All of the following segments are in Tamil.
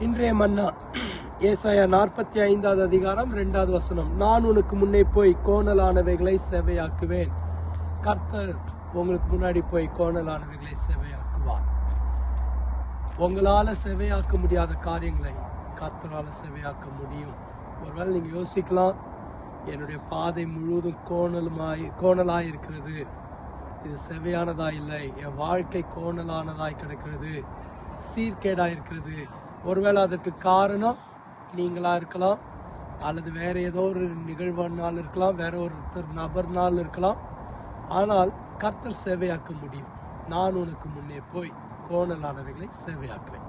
இன்றைய மன்னா ஏசாயா 45வது அதிகாரம் 2வது வசனம். நான் உனக்கு முன்னே போய் கோணலானவைகளை சேவையாக்குவேன். கர்த்தர் உங்களுக்கு முன்னாடி போய் கோணலானவைகளை சேவையாக்குவார். உங்களால சேவையாக்க முடியாத காரியங்களை கர்த்தரால சேவையாக்க முடியும். ஒருவேளை நீங்க யோசிக்கலாம், என்னுடைய பாதை முழுவதும் கோணலாய் இருக்கிறது, இது செவையானதா இல்லை, என் வாழ்க்கை கோணலானதாய் கிடக்கிறது, சீர்கேடாய் இருக்கிறது. ஒருவேளை அதற்கு காரணம் நீங்களா இருக்கலாம், அல்லது வேற ஏதோ ஒரு நிகழ்வுனால் இருக்கலாம், வேற ஒருத்தர் நபர்னால் இருக்கலாம். ஆனால் கர்த்தர் சேவையாக்க முடியும். நான் உனக்கு முன்னே போய் கோணலானவைகளை சேவையாக்குவேன்.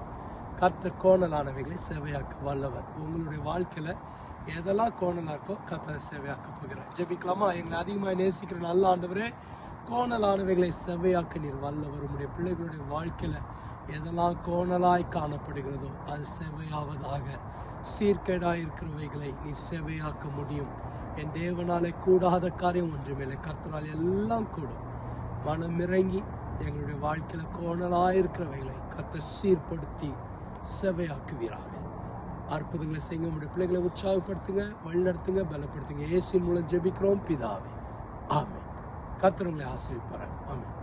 கர்த்தர் கோணலானவைகளை சேவையாக்க வல்லவர். உங்களுடைய வாழ்க்கையில எதெல்லாம் கோணலா இருக்கோ கர்த்தர் சேவையாக்க போகிறார். ஜெபிக்கலாமா? எங்களை அதிகமாக நேசிக்கிற நல்ல ஆண்டவரே, கோணலானவைகளை சேவையாக்க நீர் வல்லவர். உங்களுடைய பிள்ளைகளுடைய வாழ்க்கையில எதெல்லாம் கோணலாய் காணப்படுகிறதோ அது சேவையாவதாக. சீர்கேடாய் இருக்கிறவைகளை நீர் சேவையாக்க முடியும். என் தேவனாலே கூடாத காரியம் ஒன்றுமில்லை. கர்த்தரால் எல்லாம் கூடும். மனம் இறங்கி எங்களுடைய வாழ்க்கையில கோணலாய் இருக்கிறவைகளை கர்த்தர் சீர்படுத்தி சேவையாக்குவீராக. அற்புதங்களை செய்ய உங்களுடைய பிள்ளைகளை உற்சாகப்படுத்துங்க, வழிநடத்துங்க, பலப்படுத்துங்க. இயேசுவின் மூலம் ஜெபிக்கிறோம் பிதாவே, ஆமென். கர்த்தர் உங்களை ஆசீர்வதிப்பார். ஆமென்.